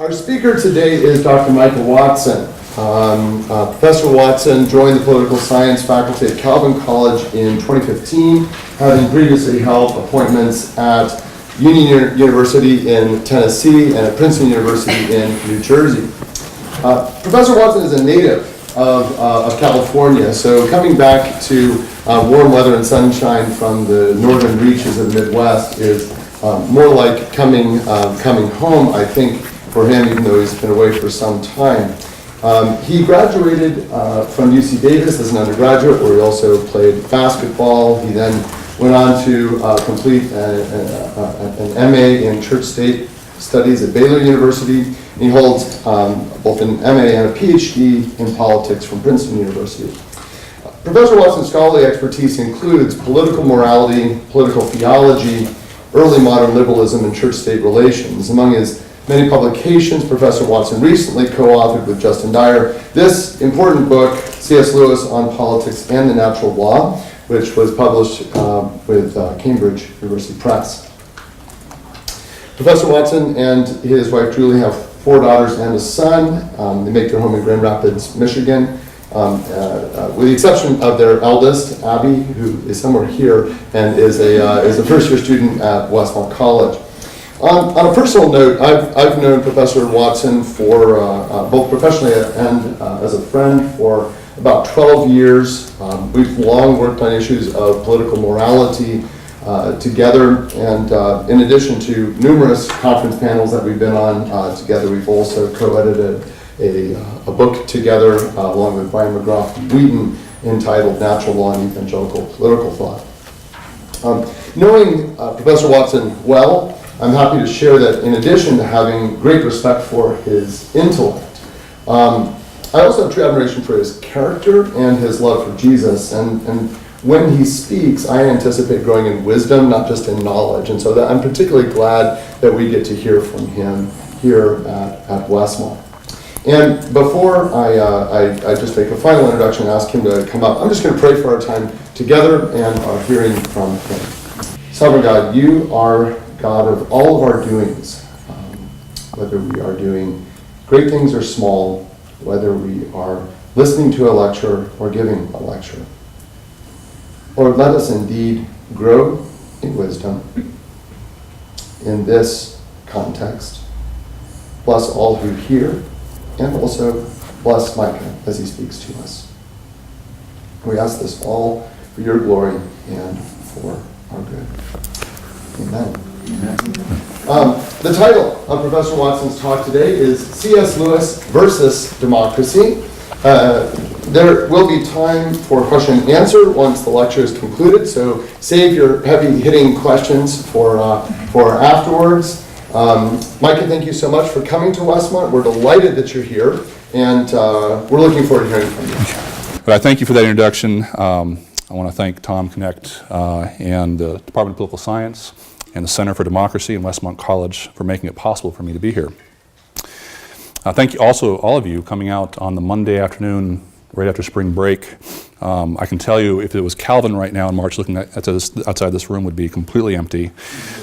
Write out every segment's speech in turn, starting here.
Our speaker today is Dr. Micah Watson. Professor Watson joined the political science faculty at Calvin College in 2015, having previously held appointments at Union University in Tennessee and at Princeton University in New Jersey. Professor Watson is a native of California, so coming back to warm weather and sunshine from the northern reaches of the Midwest is more like coming home, I think, for him, even though he's been away for some time. He graduated from UC Davis as an undergraduate, where he also played basketball. He then went on to complete an MA in Church State Studies at Baylor University. He holds both an MA and a PhD in politics from Princeton University. Professor Watson's scholarly expertise includes political morality, political theology, early modern liberalism, and church-state relations. Among his many publications, Professor Watson recently co-authored with Justin Dyer this important book, C.S. Lewis on Politics and the Natural Law, which was published with Cambridge University Press. Professor Watson and his wife Julie have 4 daughters and a son. They make their home in Grand Rapids, Michigan. With the exception of their eldest, Abby, who is somewhere here and is a first-year student at Westmont College. On a personal note, I've known Professor Watson for both professionally and as a friend for about 12 years. We've long worked on issues of political morality together, and in addition to numerous conference panels that we've been on together, we've also co-edited a book together along with Brian McGrath Wheaton entitled Natural Law and Evangelical Political Thought. Knowing Professor Watson well, I'm happy to share that in addition to having great respect for his intellect, I also have true admiration for his character and his love for Jesus. And when he speaks, I anticipate growing in wisdom, not just in knowledge. And so I'm particularly glad that we get to hear from him here at Westmont. And before I just make a final introduction and ask him to come up, I'm just going to pray for our time together and our hearing from him. Sovereign God, you are God of all of our doings, whether we are doing great things or small, whether we are listening to a lecture or giving a lecture. Lord, let us indeed grow in wisdom in this context. Bless all who hear, and also bless Micah as he speaks to us. We ask this all for your glory and for our good. Amen. The title of Professor Watson's talk today is C.S. Lewis versus Democracy. There will be time for question and answer once the lecture is concluded, so save your heavy-hitting questions for afterwards. Micah, thank you so much for coming to Westmont. We're delighted that you're here, and we're looking forward to hearing from you. But I thank you for that introduction. I want to thank Tom Connect and the Department of Political Science and the Center for Democracy and Westmont College for making it possible for me to be here. Thank you also, all of you, coming out on the Monday afternoon right after spring break. I can tell you if it was Calvin right now in March looking outside this room would be completely empty.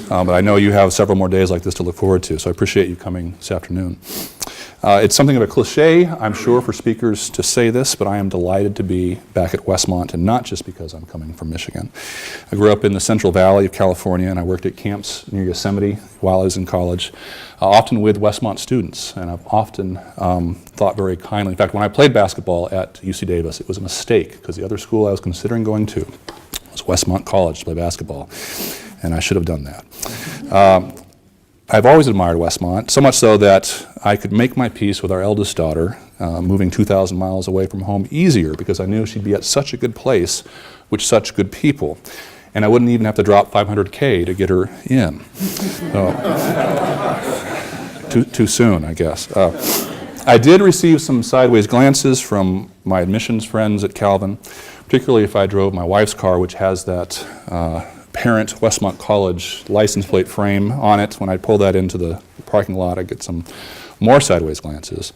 But I know you have several more days like this to look forward to, so I appreciate you coming this afternoon. It's something of a cliche, I'm sure, for speakers to say this, but I am delighted to be back at Westmont, and not just because I'm coming from Michigan. I grew up in the Central Valley of California, and I worked at camps near Yosemite while I was in college, often with Westmont students, and I've often thought very kindly. In fact, when I played basketball at UC Davis, it was a mistake, because the other school I was considering going to was Westmont College to play basketball, and I should have done that. I've always admired Westmont, so much so that I could make my peace with our eldest daughter, moving 2,000 miles away from home, easier because I knew she'd be at such a good place with such good people. And I wouldn't even have to drop $500K to get her in. Too soon, I guess. I did receive some sideways glances from my admissions friends at Calvin, particularly if I drove my wife's car, which has that parent Westmont College license plate frame on it. When I pull that into the parking lot, I get some more sideways glances.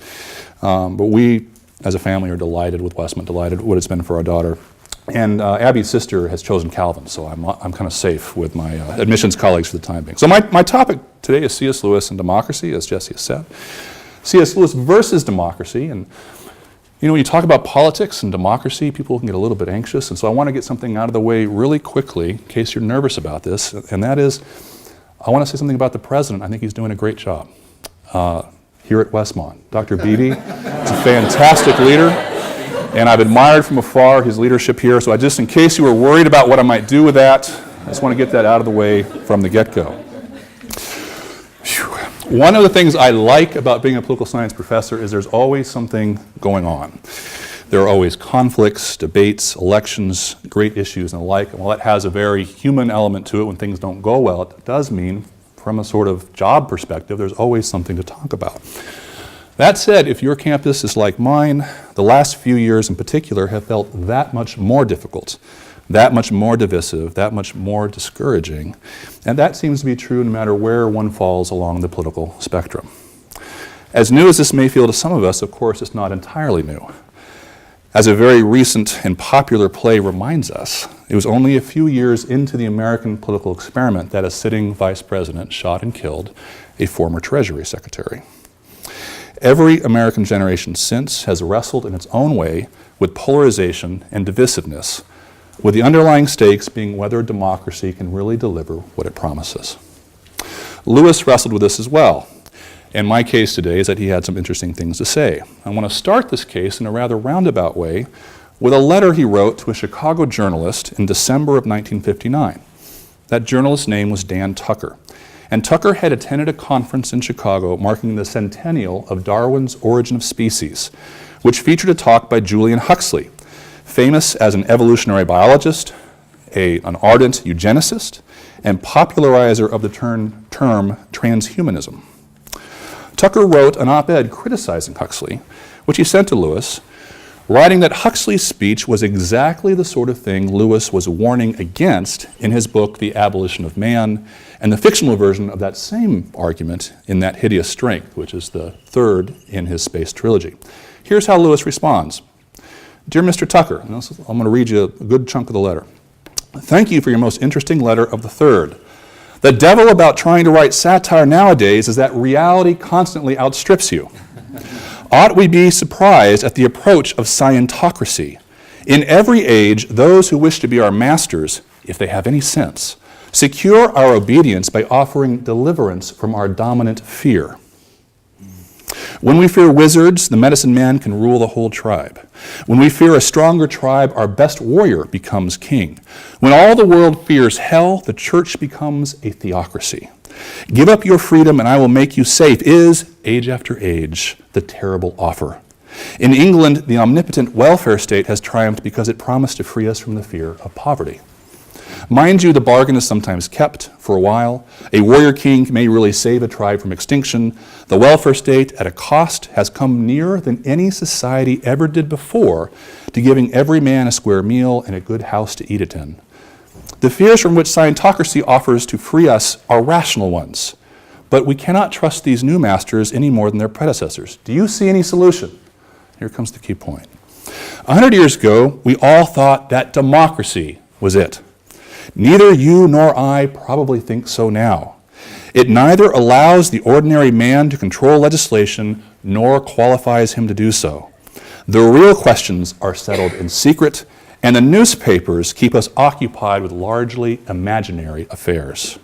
But we, as a family, are delighted with Westmont, delighted with what it's been for our daughter. And Abby's sister has chosen Calvin, so I'm kind of safe with my admissions colleagues for the time being. So my topic today is C.S. Lewis and democracy, as Jesse has said. C.S. Lewis versus democracy. And when you talk about politics and democracy, people can get a little bit anxious. And so I want to get something out of the way really quickly in case you're nervous about this. And that is, I want to say something about the president. I think he's doing a great job here at Westmont. Dr. Beatty is a fantastic leader. And I've admired from afar his leadership here. So in case you were worried about what I might do with that, I just want to get that out of the way from the get-go. One of the things I like about being a political science professor is there's always something going on. There are always conflicts, debates, elections, great issues, and the like. And while it has a very human element to it when things don't go well, it does mean, from a sort of job perspective, there's always something to talk about. That said, if your campus is like mine, the last few years in particular have felt that much more difficult, that much more divisive, that much more discouraging. And that seems to be true no matter where one falls along the political spectrum. As new as this may feel to some of us, of course, it's not entirely new. As a very recent and popular play reminds us, it was only a few years into the American political experiment that a sitting vice president shot and killed a former Treasury Secretary. Every American generation since has wrestled in its own way with polarization and divisiveness, with the underlying stakes being whether democracy can really deliver what it promises. Lewis wrestled with this as well. And my case today is that he had some interesting things to say. I want to start this case in a rather roundabout way with a letter he wrote to a Chicago journalist in December of 1959. That journalist's name was Dan Tucker. And Tucker had attended a conference in Chicago marking the centennial of Darwin's Origin of Species, which featured a talk by Julian Huxley, famous as an evolutionary biologist, an ardent eugenicist, and popularizer of the term transhumanism. Tucker wrote an op-ed criticizing Huxley, which he sent to Lewis, writing that Huxley's speech was exactly the sort of thing Lewis was warning against in his book, The Abolition of Man, and the fictional version of that same argument in That Hideous Strength, which is the third in his space trilogy. Here's how Lewis responds. Dear Mr. Tucker, and I'm going to read you a good chunk of the letter. Thank you for your most interesting letter of the third. The devil about trying to write satire nowadays is that reality constantly outstrips you. Ought we be surprised at the approach of scientocracy? In every age, those who wish to be our masters, if they have any sense, secure our obedience by offering deliverance from our dominant fear. When we fear wizards, the medicine man can rule the whole tribe. When we fear a stronger tribe, our best warrior becomes king. When all the world fears hell, the church becomes a theocracy. Give up your freedom and I will make you safe is, age after age, the terrible offer. In England, the omnipotent welfare state has triumphed because it promised to free us from the fear of poverty. Mind you, the bargain is sometimes kept for a while. A warrior king may really save a tribe from extinction. The welfare state, at a cost, has come nearer than any society ever did before to giving every man a square meal and a good house to eat it in. The fears from which scientocracy offers to free us are rational ones, but we cannot trust these new masters any more than their predecessors. Do you see any solution? Here comes the key point. 100 years ago, we all thought that democracy was it. Neither you nor I probably think so now. It neither allows the ordinary man to control legislation nor qualifies him to do so. The real questions are settled in secret, and the newspapers keep us occupied with largely imaginary affairs.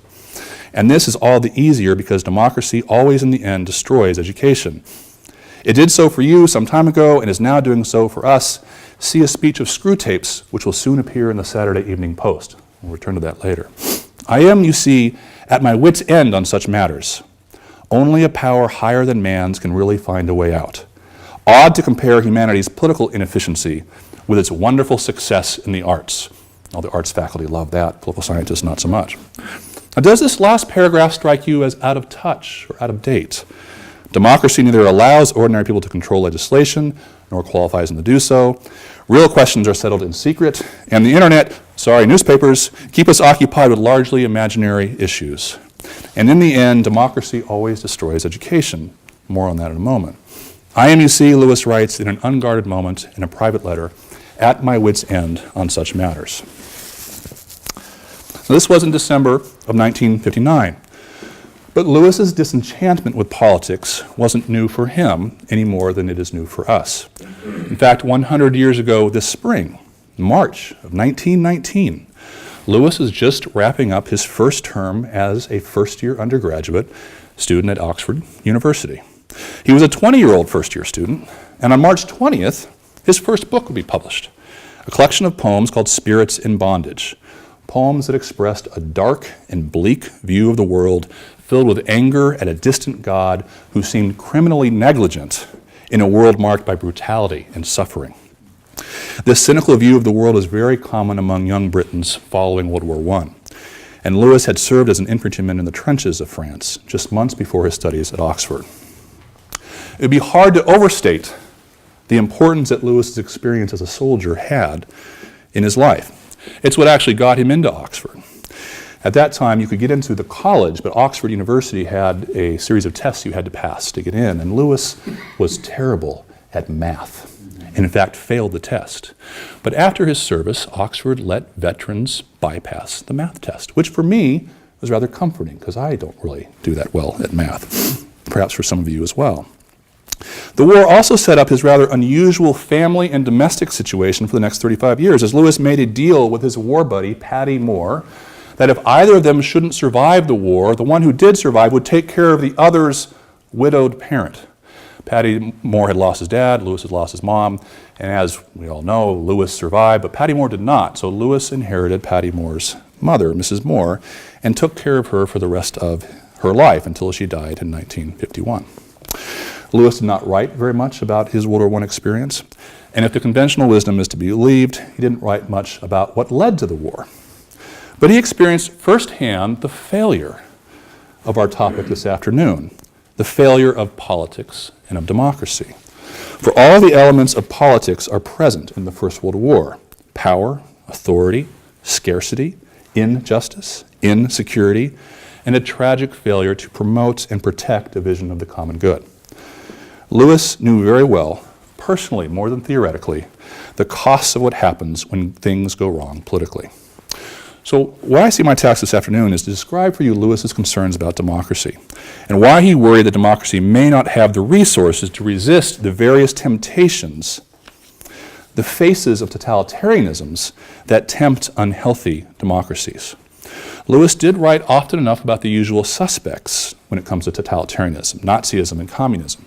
And this is all the easier because democracy always in the end destroys education. It did so for you some time ago and is now doing so for us. See a speech of Screw Tapes, which will soon appear in the Saturday Evening Post. We'll return to that later. I am, you see, at my wit's end on such matters. Only a power higher than man's can really find a way out. Odd to compare humanity's political inefficiency with its wonderful success in the arts. All the arts faculty love that, political scientists not so much. Now, does this last paragraph strike you as out of touch or out of date? Democracy neither allows ordinary people to control legislation nor qualifies them to do so. Real questions are settled in secret, and the internet, newspapers, keep us occupied with largely imaginary issues. And in the end, democracy always destroys education. More on that in a moment. I am, you see, Lewis writes in an unguarded moment in a private letter, at my wit's end on such matters. Now, this was in December of 1959. But Lewis's disenchantment with politics wasn't new for him any more than it is new for us. In fact, 100 years ago this spring, March of 1919, Lewis was just wrapping up his first term as a first-year undergraduate student at Oxford University. He was a 20-year-old first-year student, and on March 20th, his first book would be published, a collection of poems called Spirits in Bondage, poems that expressed a dark and bleak view of the world filled with anger at a distant God who seemed criminally negligent in a world marked by brutality and suffering. This cynical view of the world is very common among young Britons following World War I, and Lewis had served as an infantryman in the trenches of France just months before his studies at Oxford. It would be hard to overstate the importance that Lewis's experience as a soldier had in his life. It's what actually got him into Oxford. At that time, you could get into the college, but Oxford University had a series of tests you had to pass to get in, and Lewis was terrible at math, and in fact failed the test. But after his service, Oxford let veterans bypass the math test, which for me was rather comforting, because I don't really do that well at math, perhaps for some of you as well. The war also set up his rather unusual family and domestic situation for the next 35 years, as Lewis made a deal with his war buddy, Patty Moore, that if either of them shouldn't survive the war, the one who did survive would take care of the other's widowed parent. Patty Moore had lost his dad, Lewis had lost his mom, and as we all know, Lewis survived, but Patty Moore did not. So Lewis inherited Patty Moore's mother, Mrs. Moore, and took care of her for the rest of her life until she died in 1951. Lewis did not write very much about his World War I experience, and if the conventional wisdom is to be believed, he didn't write much about what led to the war. But he experienced firsthand the failure of our topic this afternoon, the failure of politics and of democracy. For all the elements of politics are present in the First World War: power, authority, scarcity, injustice, insecurity, and a tragic failure to promote and protect a vision of the common good. Lewis knew very well, personally more than theoretically, the costs of what happens when things go wrong politically. So what I see my task this afternoon is to describe for you Lewis's concerns about democracy and why he worried that democracy may not have the resources to resist the various temptations, the faces of totalitarianisms that tempt unhealthy democracies. Lewis did write often enough about the usual suspects when it comes to totalitarianism, Nazism, and communism.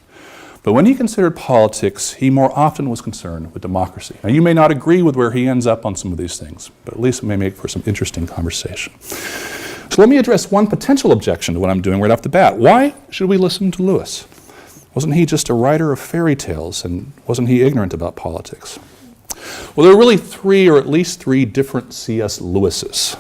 But when he considered politics, he more often was concerned with democracy. Now, you may not agree with where he ends up on some of these things, but at least it may make for some interesting conversation. So let me address one potential objection to what I'm doing right off the bat. Why should we listen to Lewis? Wasn't he just a writer of fairy tales, and wasn't he ignorant about politics? Well, there are really three, or at least three, different C.S. Lewises.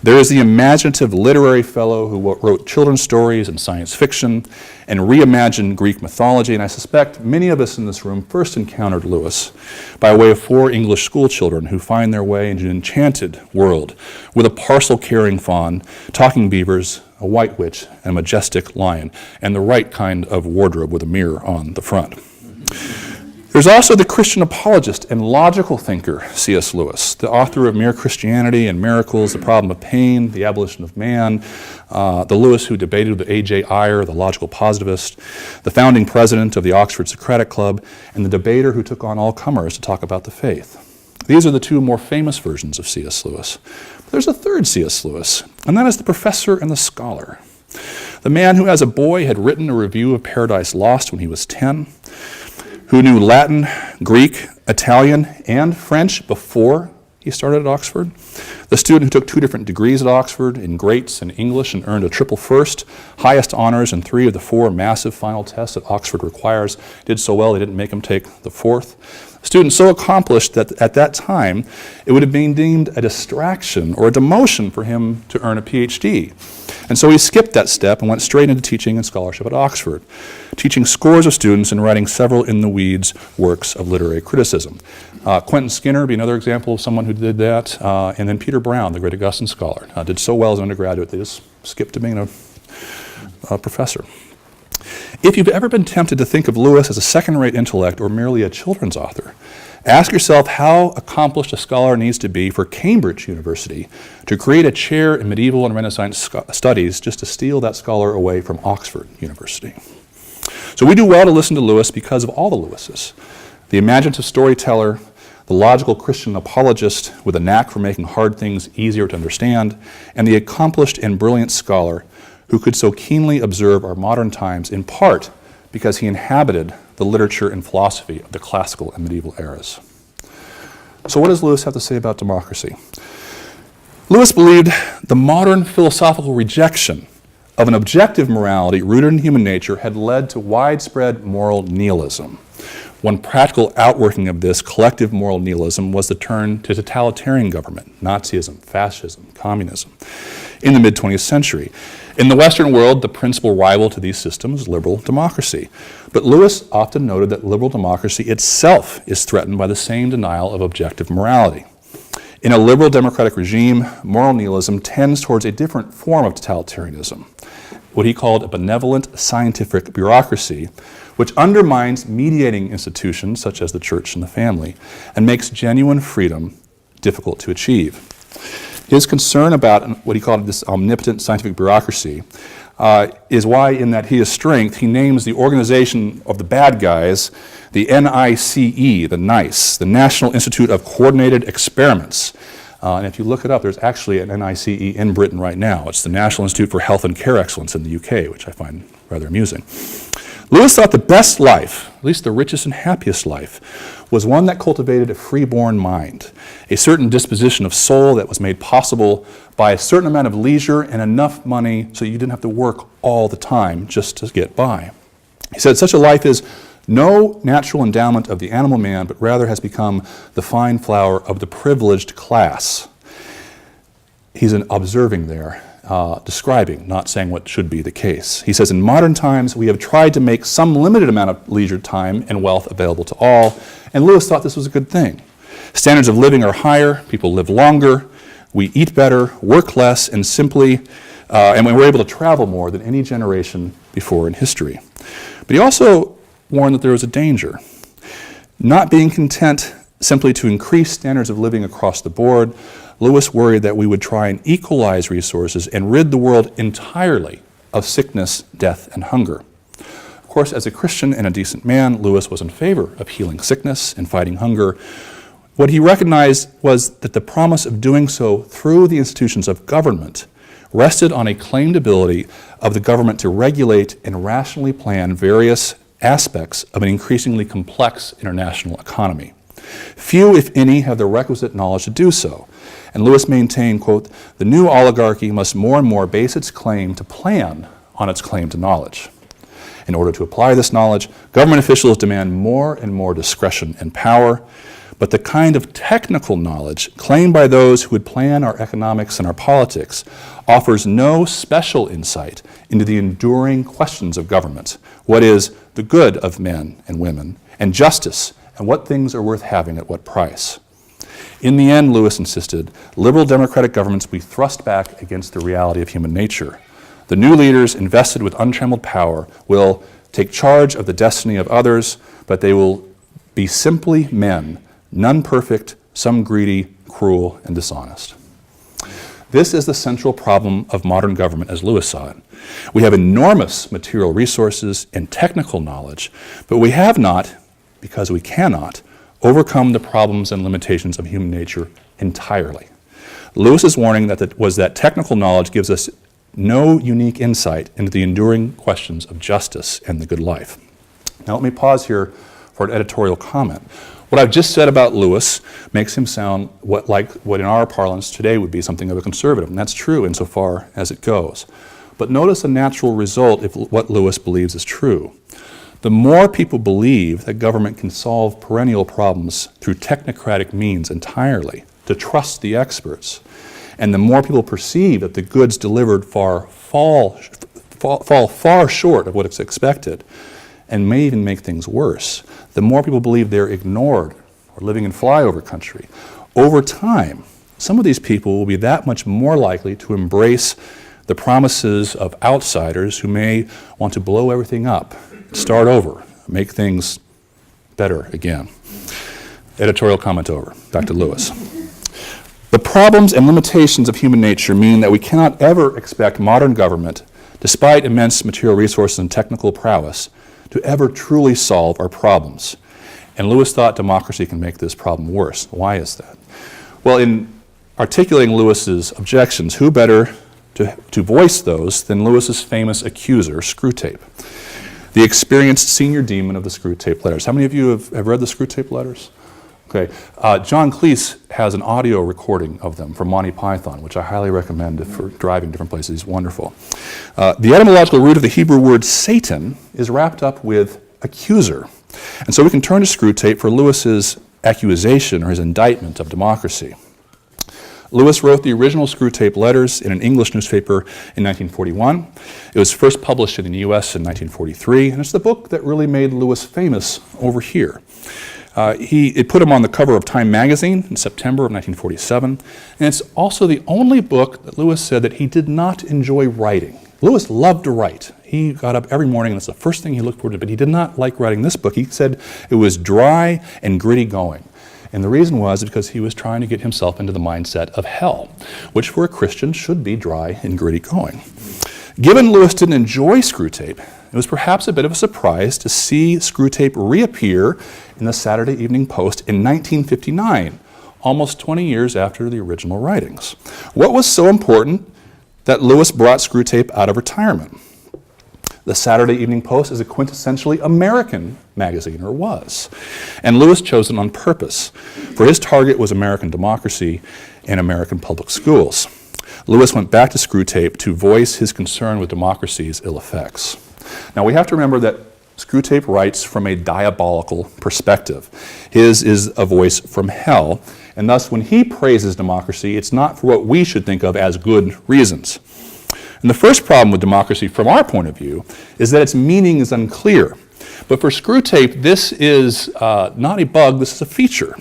There is the imaginative literary fellow who wrote children's stories and science fiction and reimagined Greek mythology, and I suspect many of us in this room first encountered Lewis by way of 4 English school children who find their way into an enchanted world with a parcel-carrying fawn, talking beavers, a white witch, and a majestic lion, and the right kind of wardrobe with a mirror on the front. There's also the Christian apologist and logical thinker, C.S. Lewis, the author of Mere Christianity and Miracles, The Problem of Pain, The Abolition of Man, the Lewis who debated with A.J. Ayer, the logical positivist, the founding president of the Oxford Socratic Club, and the debater who took on all comers to talk about the faith. These are the 2 more famous versions of C.S. Lewis. But there's a third C.S. Lewis, and that is the professor and the scholar. The man who as a boy had written a review of Paradise Lost when he was 10, who knew Latin, Greek, Italian, and French before he started at Oxford. The student who took 2 different degrees at Oxford in Greats and English and earned a triple first, highest honors in 3 of the 4 massive final tests that Oxford requires, did so well they didn't make him take the 4th. A student so accomplished that at that time it would have been deemed a distraction or a demotion for him to earn a PhD. And so he skipped that step and went straight into teaching and scholarship at Oxford, teaching scores of students and writing several in-the-weeds works of literary criticism. Quentin Skinner would be another example of someone who did that, and then Peter Brown, the great Augustan scholar, did so well as an undergraduate they just skipped to being a professor. If you've ever been tempted to think of Lewis as a second-rate intellect or merely a children's author, Ask yourself how accomplished a scholar needs to be for Cambridge University to create a chair in medieval and Renaissance studies just to steal that scholar away from Oxford University. So we do well to listen to Lewis because of all the Lewises. The imaginative storyteller, the logical Christian apologist with a knack for making hard things easier to understand, and the accomplished and brilliant scholar who could so keenly observe our modern times in part because he inhabited the literature and philosophy of the classical and medieval eras. So what does Lewis have to say about democracy? Lewis believed the modern philosophical rejection of an objective morality rooted in human nature had led to widespread moral nihilism. One practical outworking of this collective moral nihilism was the turn to totalitarian government, Nazism, fascism, communism, in the mid-20th century. In the Western world, the principal rival to these systems is liberal democracy. But Lewis often noted that liberal democracy itself is threatened by the same denial of objective morality. In a liberal democratic regime, moral nihilism tends towards a different form of totalitarianism, what he called a benevolent scientific bureaucracy, which undermines mediating institutions such as the church and the family and makes genuine freedom difficult to achieve. His concern about what he called this omnipotent scientific bureaucracy is why, in that his strength, he names the organization of the bad guys the NICE, the NICE, the National Institute of Coordinated Experiments. And if you look it up, there's actually an NICE in Britain right now. It's the National Institute for Health and Care Excellence in the UK, which I find rather amusing. Lewis thought the best life, at least the richest and happiest life, was one that cultivated a freeborn mind, a certain disposition of soul that was made possible by a certain amount of leisure and enough money so you didn't have to work all the time just to get by. He said such a life is no natural endowment of the animal man, but rather has become the fine flower of the privileged class. He's observing there, describing, not saying what should be the case. He says, in modern times, we have tried to make some limited amount of leisure time and wealth available to all, and Lewis thought this was a good thing. Standards of living are higher, people live longer, we eat better, work less, and we're able to travel more than any generation before in history. But he also warned that there was a danger. Not being content simply to increase standards of living across the board, Lewis worried that we would try and equalize resources and rid the world entirely of sickness, death, and hunger. Of course, as a Christian and a decent man, Lewis was in favor of healing sickness and fighting hunger. What he recognized was that the promise of doing so through the institutions of government rested on a claimed ability of the government to regulate and rationally plan various aspects of an increasingly complex international economy. Few, if any, have the requisite knowledge to do so. And Lewis maintained, quote, the new oligarchy must more and more base its claim to plan on its claim to knowledge. In order to apply this knowledge, government officials demand more and more discretion and power, but the kind of technical knowledge claimed by those who would plan our economics and our politics offers no special insight into the enduring questions of government. What is the good of men and women, and justice, and what things are worth having at what price? In the end, Lewis insisted, liberal democratic governments be thrust back against the reality of human nature. The new leaders invested with untrammeled power will take charge of the destiny of others, but they will be simply men, none perfect, some greedy, cruel, and dishonest. This is the central problem of modern government as Lewis saw it. We have enormous material resources and technical knowledge, but we have not, because we cannot, overcome the problems and limitations of human nature entirely. Lewis's warning was that technical knowledge gives us no unique insight into the enduring questions of justice and the good life. Now let me pause here for an editorial comment. What I've just said about Lewis makes him sound like what in our parlance today would be something of a conservative, and that's true insofar as it goes. But notice a natural result if what Lewis believes is true. The more people believe that government can solve perennial problems through technocratic means entirely, to trust the experts, and the more people perceive that the goods delivered fall far short of what is expected, and may even make things worse, the more people believe they're ignored or living in flyover country. Over time, some of these people will be that much more likely to embrace the promises of outsiders who may want to blow everything up, start over, make things better again. Editorial comment over. Back to Lewis. The problems and limitations of human nature mean that we cannot ever expect modern government, despite immense material resources and technical prowess, to ever truly solve our problems. And Lewis thought democracy can make this problem worse. Why is that? Well, in articulating Lewis's objections, who better to voice those than Lewis's famous accuser, Screwtape, the experienced senior demon of the Screwtape letters. How many of you have read the Screwtape letters? Okay. John Cleese has an audio recording of them from Monty Python, which I highly recommend for driving different places. He's wonderful. The etymological root of the Hebrew word Satan is wrapped up with accuser. And so we can turn to Screwtape for Lewis's accusation or his indictment of democracy. Lewis wrote the original Screwtape letters in an English newspaper in 1941. It was first published in the U.S. in 1943, and it's the book that really made Lewis famous over here. It put him on the cover of Time magazine in September of 1947, and it's also the only book that Lewis said that he did not enjoy writing. Lewis loved to write. He got up every morning, and it's the first thing he looked forward to, but he did not like writing this book. He said it was dry and gritty going. And the reason was because he was trying to get himself into the mindset of hell, which for a Christian should be dry and gritty going. Given Lewis didn't enjoy Screwtape, it was perhaps a bit of a surprise to see Screwtape reappear in the Saturday Evening Post in 1959, almost 20 years after the original writings. What was so important that Lewis brought Screwtape out of retirement? The Saturday Evening Post is a quintessentially American magazine, or was. And Lewis chose it on purpose, for his target was American democracy and American public schools. Lewis went back to Screwtape to voice his concern with democracy's ill effects. Now we have to remember that Screwtape writes from a diabolical perspective. His is a voice from hell, and thus when he praises democracy, it's not for what we should think of as good reasons. And the first problem with democracy from our point of view is that its meaning is unclear. But for Screwtape, this is not a bug, this is a feature.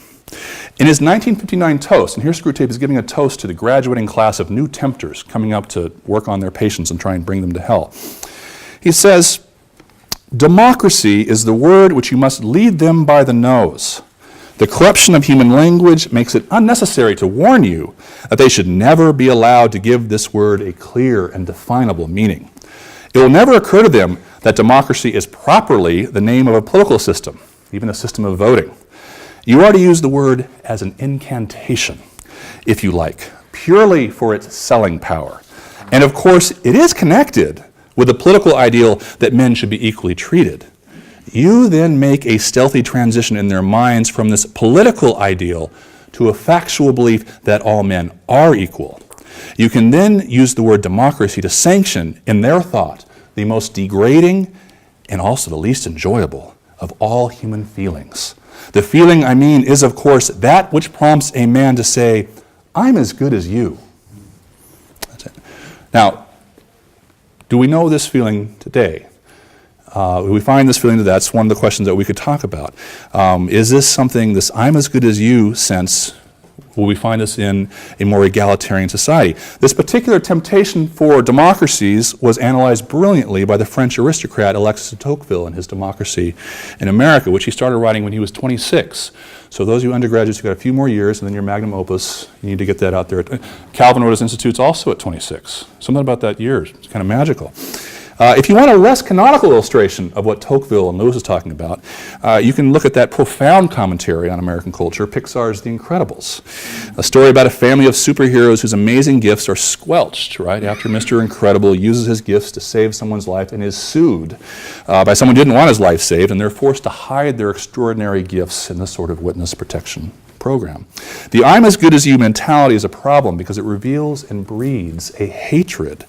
In his 1959 toast, and here Screwtape is giving a toast to the graduating class of new tempters coming up to work on their patients and try and bring them to hell. He says, "Democracy is the word which you must lead them by the nose. The corruption of human language makes it unnecessary to warn you that they should never be allowed to give this word a clear and definable meaning. It will never occur to them that democracy is properly the name of a political system, even a system of voting. You are to use the word as an incantation, if you like, purely for its selling power. And of course, it is connected with the political ideal that men should be equally treated. You then make a stealthy transition in their minds from this political ideal to a factual belief that all men are equal. You can then use the word democracy to sanction, in their thought, the most degrading and also the least enjoyable of all human feelings. The feeling, I mean, is of course that which prompts a man to say, 'I'm as good as you.'" That's it. Now, do we know this feeling today? We find this feeling today. That's one of the questions that we could talk about. Is this something, this "I'm as good as you" sense, will we find this in a more egalitarian society? This particular temptation for democracies was analyzed brilliantly by the French aristocrat Alexis de Tocqueville in his Democracy in America, which he started writing when he was 26. So those of you undergraduates, you've got a few more years, and then your magnum opus, you need to get that out there. Calvin wrote his Institutes also at 26. Something about that year is kind of magical. If you want a less canonical illustration of what Tocqueville and Lewis is talking about, you can look at that profound commentary on American culture, Pixar's The Incredibles. A story about a family of superheroes whose amazing gifts are squelched, right, after Mr. Incredible uses his gifts to save someone's life and is sued by someone who didn't want his life saved, and they're forced to hide their extraordinary gifts in this sort of witness protection program. The "I'm as good as you" mentality is a problem because it reveals and breeds a hatred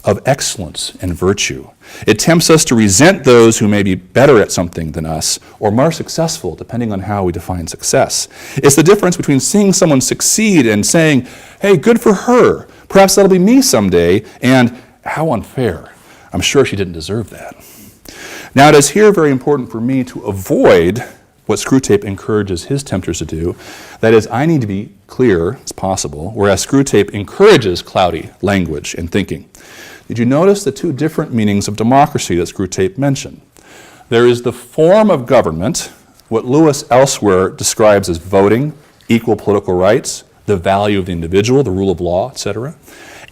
of excellence and virtue. It tempts us to resent those who may be better at something than us or more successful, depending on how we define success. It's the difference between seeing someone succeed and saying, "Hey, good for her. Perhaps that'll be me someday," and "How unfair. I'm sure she didn't deserve that." Now, it is here very important for me to avoid what Screwtape encourages his tempters to do. That is, I need to be clear as possible, whereas Screwtape encourages cloudy language and thinking. Did you notice the two different meanings of democracy that Screwtape mentioned? There is the form of government what Lewis elsewhere describes as voting, equal political rights, the value of the individual, the rule of law, etc.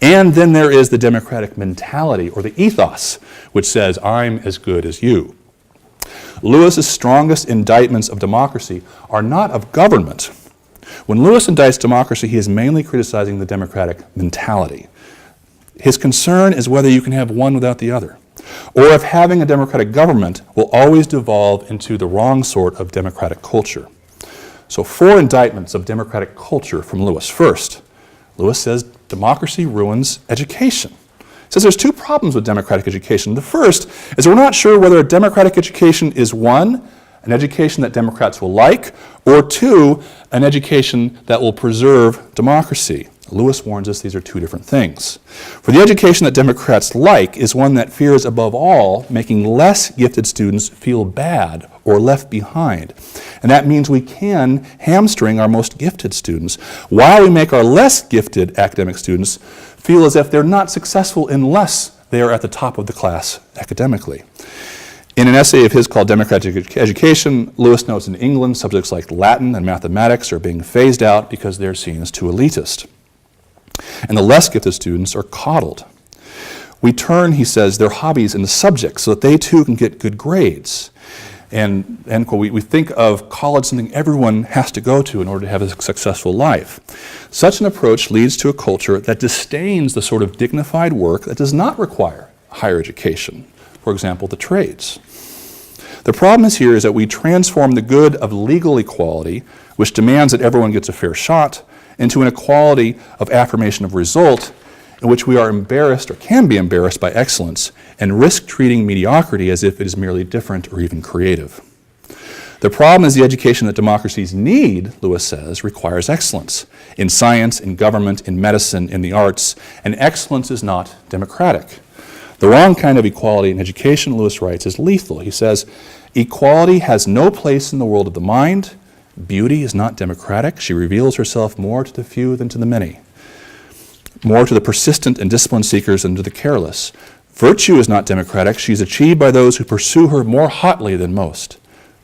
And then there is the democratic mentality, or the ethos, which says, I'm as good as you. Lewis's strongest indictments of democracy are not of government. When Lewis indicts democracy, he is mainly criticizing the democratic mentality. His concern is whether you can have one without the other, or if having a democratic government will always devolve into the wrong sort of democratic culture. So 4 indictments of democratic culture from Lewis. First, Lewis says democracy ruins education. He says there's 2 problems with democratic education. The first is we're not sure whether a democratic education is 1, an education that Democrats will like, or 2, an education that will preserve democracy. Lewis warns us these are 2 different things. For the education that Democrats like is one that fears above all making less gifted students feel bad or left behind. And that means we can hamstring our most gifted students while we make our less gifted academic students feel as if they're not successful unless they are at the top of the class academically. In an essay of his called Democratic Education, Lewis notes in England subjects like Latin and mathematics are being phased out because they're seen as too elitist. And the less gifted students are coddled. We turn, he says, their hobbies into subjects so that they too can get good grades. And end quote, we think of college something everyone has to go to in order to have a successful life. Such an approach leads to a culture that disdains the sort of dignified work that does not require higher education. For example, the trades. The problem is here is that we transform the good of legal equality, which demands that everyone gets a fair shot, into an equality of affirmation of result in which we are embarrassed or can be embarrassed by excellence and risk treating mediocrity as if it is merely different or even creative. The problem is the education that democracies need, Lewis says, requires excellence in science, in government, in medicine, in the arts, and excellence is not democratic. The wrong kind of equality in education, Lewis writes, is lethal. He says, equality has no place in the world of the mind. Beauty is not democratic. She reveals herself more to the few than to the many, more to the persistent and disciplined seekers than to the careless. Virtue is not democratic. She is achieved by those who pursue her more hotly than most.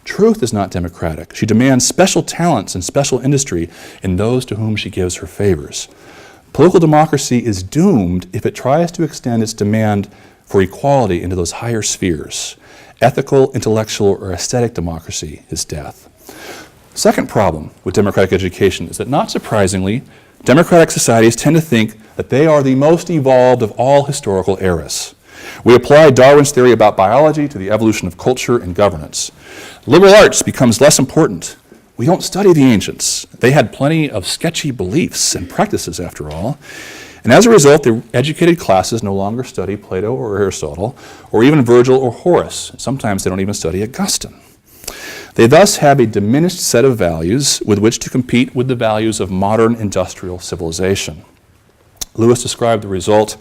Truth is not democratic. She demands special talents and special industry in those to whom she gives her favors. Political democracy is doomed if it tries to extend its demand for equality into those higher spheres. Ethical, intellectual, or aesthetic democracy is death. Second problem with democratic education is that, not surprisingly, democratic societies tend to think that they are the most evolved of all historical eras. We apply Darwin's theory about biology to the evolution of culture and governance. Liberal arts becomes less important. We don't study the ancients. They had plenty of sketchy beliefs and practices, after all. And as a result, the educated classes no longer study Plato or Aristotle, or even Virgil or Horace. Sometimes they don't even study Augustine. They thus have a diminished set of values with which to compete with the values of modern industrial civilization. Lewis described the result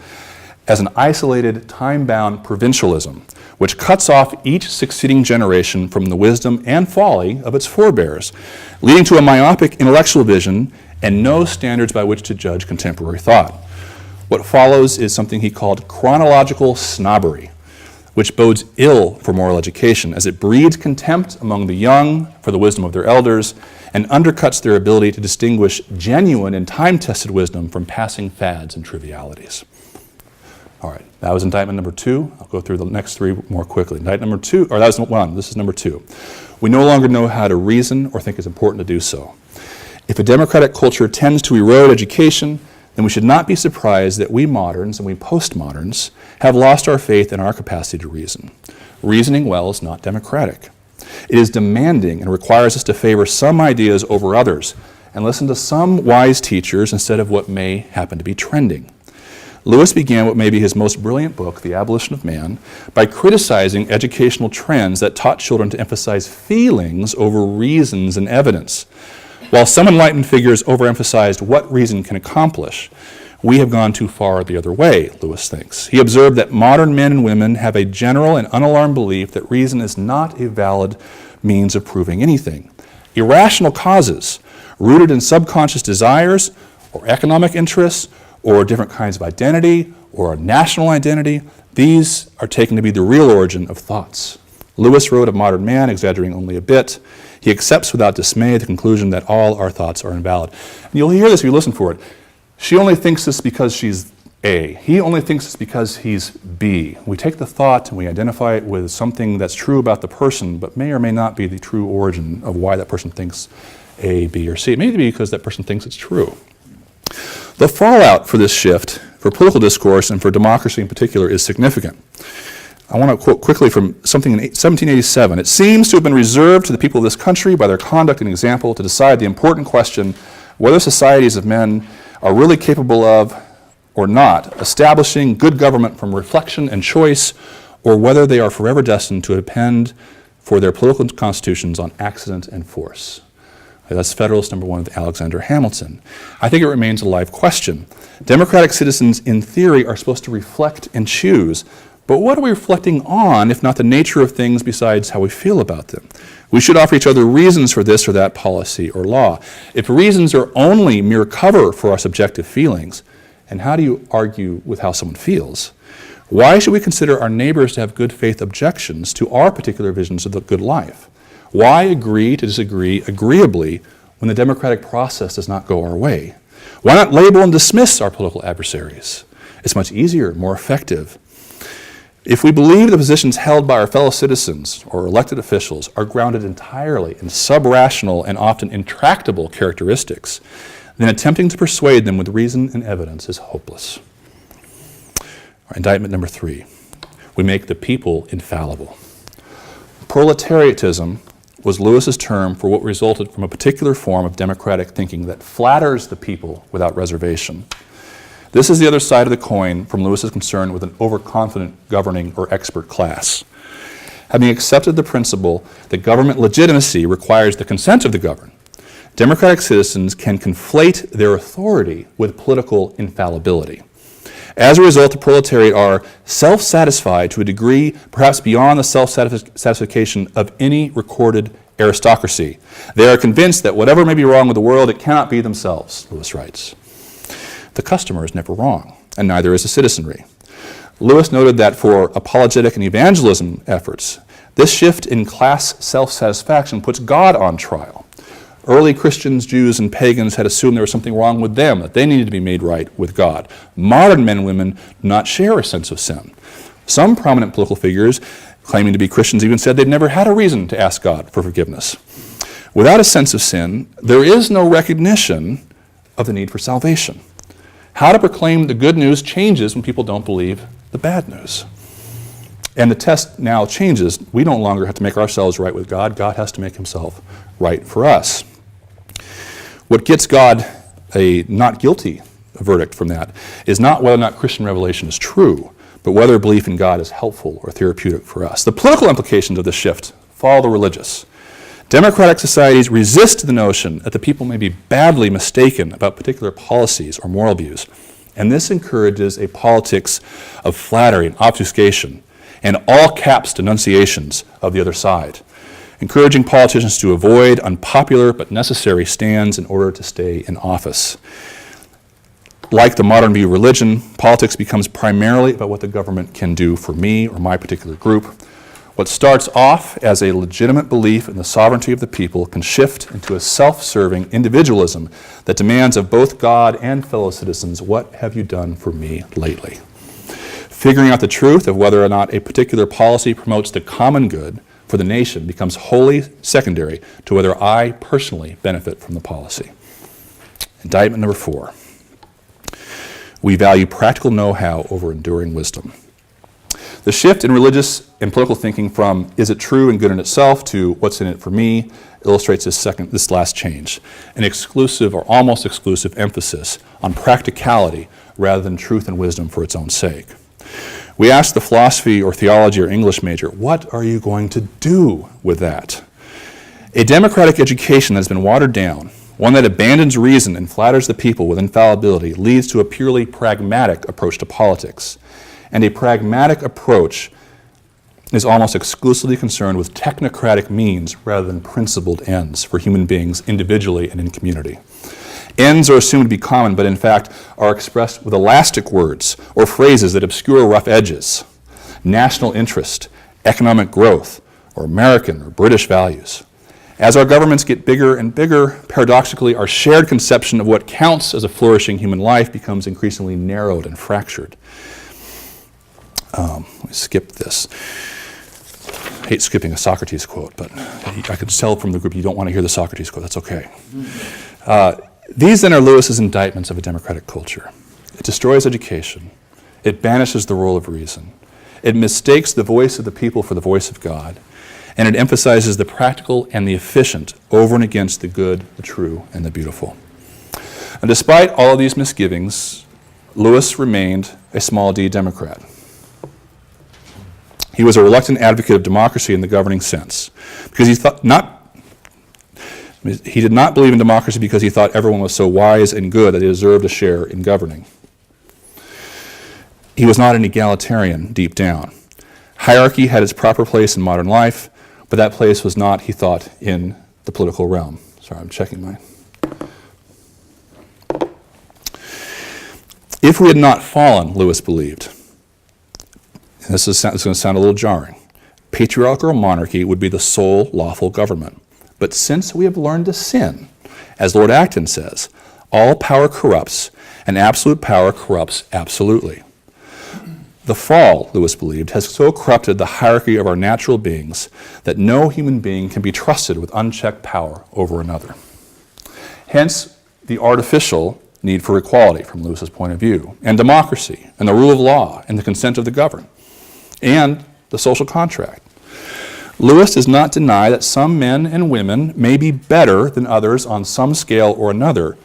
as an isolated, time-bound provincialism, which cuts off each succeeding generation from the wisdom and folly of its forebears, leading to a myopic intellectual vision and no standards by which to judge contemporary thought. What follows is something he called chronological snobbery, which bodes ill for moral education, as it breeds contempt among the young for the wisdom of their elders and undercuts their ability to distinguish genuine and time-tested wisdom from passing fads and trivialities. All right, that was indictment number 2. I'll go through the next 3 more quickly. Indictment number 2, or that was 1, this is number 2. We no longer know how to reason or think it's important to do so. If a democratic culture tends to erode education, then we should not be surprised that we moderns and we postmoderns have lost our faith in our capacity to reason. Reasoning well is not democratic. It is demanding and requires us to favor some ideas over others and listen to some wise teachers instead of what may happen to be trending. Lewis began what may be his most brilliant book, The Abolition of Man, by criticizing educational trends that taught children to emphasize feelings over reasons and evidence. While some enlightened figures overemphasized what reason can accomplish, we have gone too far the other way, Lewis thinks. He observed that modern men and women have a general and unalarmed belief that reason is not a valid means of proving anything. Irrational causes, rooted in subconscious desires or economic interests or different kinds of identity or a national identity, these are taken to be the real origin of thoughts. Lewis wrote of modern man, exaggerating only a bit. He accepts without dismay the conclusion that all our thoughts are invalid. And you'll hear this if you listen for it. She only thinks this because she's A. He only thinks this because he's B. We take the thought and we identify it with something that's true about the person, but may or may not be the true origin of why that person thinks A, B, or C. It may be because that person thinks it's true. The fallout for this shift, for political discourse and for democracy in particular, is significant. I want to quote quickly from something in 1787. It seems to have been reserved to the people of this country by their conduct and example to decide the important question whether societies of men are really capable of or not establishing good government from reflection and choice, or whether they are forever destined to depend for their political constitutions on accident and force. That's Federalist number 1 of Alexander Hamilton. I think it remains a live question. Democratic citizens, in theory, are supposed to reflect and choose, but what are we reflecting on if not the nature of things besides how we feel about them? We should offer each other reasons for this or that policy or law. If reasons are only mere cover for our subjective feelings, and how do you argue with how someone feels? Why should we consider our neighbors to have good faith objections to our particular visions of the good life? Why agree to disagree agreeably when the democratic process does not go our way? Why not label and dismiss our political adversaries? It's much easier, more effective. If we believe the positions held by our fellow citizens or elected officials are grounded entirely in sub-rational and often intractable characteristics, then attempting to persuade them with reason and evidence is hopeless. Indictment number 3. We make the people infallible. Proletariatism was Lewis's term for what resulted from a particular form of democratic thinking that flatters the people without reservation. This is the other side of the coin from Lewis's concern with an overconfident governing or expert class. Having accepted the principle that government legitimacy requires the consent of the governed, democratic citizens can conflate their authority with political infallibility. As a result, the proletariat are self-satisfied to a degree perhaps beyond the self-satisfaction of any recorded aristocracy. They are convinced that whatever may be wrong with the world, it cannot be themselves, Lewis writes. The customer is never wrong, and neither is the citizenry. Lewis noted that for apologetic and evangelism efforts, this shift in class self-satisfaction puts God on trial. Early Christians, Jews, and pagans had assumed there was something wrong with them, that they needed to be made right with God. Modern men and women do not share a sense of sin. Some prominent political figures, claiming to be Christians, even said they'd never had a reason to ask God for forgiveness. Without a sense of sin, there is no recognition of the need for salvation. How to proclaim the good news changes when people don't believe the bad news. And the test now changes. We no longer have to make ourselves right with God. God has to make himself right for us. What gets God a not guilty verdict from that is not whether or not Christian revelation is true, but whether belief in God is helpful or therapeutic for us. The political implications of this shift follow the religious. Democratic societies resist the notion that the people may be badly mistaken about particular policies or moral views, and this encourages a politics of flattery and obfuscation and all-caps denunciations of the other side, encouraging politicians to avoid unpopular but necessary stands in order to stay in office. Like the modern view of religion, politics becomes primarily about what the government can do for me or my particular group. What starts off as a legitimate belief in the sovereignty of the people can shift into a self-serving individualism that demands of both God and fellow citizens, what have you done for me lately? Figuring out the truth of whether or not a particular policy promotes the common good for the nation becomes wholly secondary to whether I personally benefit from the policy. Indictment number 4. We value practical know-how over enduring wisdom. The shift in religious and political thinking from is it true and good in itself to what's in it for me illustrates this last change, an exclusive or almost exclusive emphasis on practicality rather than truth and wisdom for its own sake. We ask the philosophy or theology or English major, what are you going to do with that? A democratic education that has been watered down, one that abandons reason and flatters the people with infallibility, leads to a purely pragmatic approach to politics. And a pragmatic approach is almost exclusively concerned with technocratic means rather than principled ends for human beings individually and in community. Ends are assumed to be common, but in fact are expressed with elastic words or phrases that obscure rough edges. National interest, economic growth, or American or British values. As our governments get bigger and bigger, paradoxically, our shared conception of what counts as a flourishing human life becomes increasingly narrowed and fractured. Let me skip this. I hate skipping a Socrates quote, but I could tell from the group you don't want to hear the Socrates quote. That's okay. These then are Lewis's indictments of a democratic culture. It destroys education. It banishes the role of reason. It mistakes the voice of the people for the voice of God. And it emphasizes the practical and the efficient over and against the good, the true, and the beautiful. And despite all of these misgivings, Lewis remained a small d Democrat. He was a reluctant advocate of democracy in the governing sense, because he did not believe in democracy because he thought everyone was so wise and good that he deserved a share in governing. He was not an egalitarian deep down. Hierarchy had its proper place in modern life, but that place was not, he thought, in the political realm. Sorry, I'm checking mine. If we had not fallen, Lewis believed, and this is going to sound a little jarring, patriarchal monarchy would be the sole lawful government. But since we have learned to sin, as Lord Acton says, all power corrupts, and absolute power corrupts absolutely. The fall, Lewis believed, has so corrupted the hierarchy of our natural beings that no human being can be trusted with unchecked power over another. Hence, the artificial need for equality, from Lewis's point of view, and democracy, and the rule of law, and the consent of the governed, and the social contract. Lewis does not deny that some men and women may be better than others on some scale or another,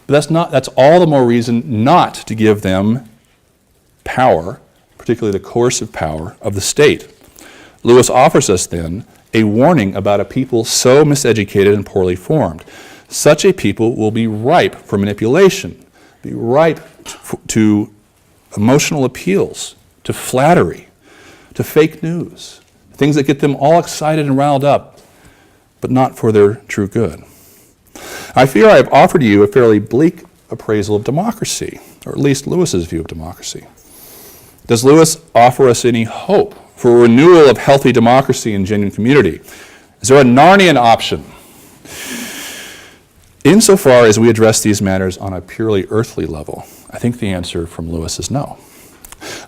but that's all the more reason not to give them power, particularly the coercive power of the state. Lewis offers us then a warning about a people so miseducated and poorly formed. Such a people will be ripe for manipulation, be ripe to emotional appeals, to flattery, to fake news, things that get them all excited and riled up, but not for their true good. I fear I have offered you a fairly bleak appraisal of democracy, or at least Lewis's view of democracy. Does Lewis offer us any hope for a renewal of healthy democracy and genuine community? Is there a Narnian option? Insofar as we address these matters on a purely earthly level, I think the answer from Lewis is no.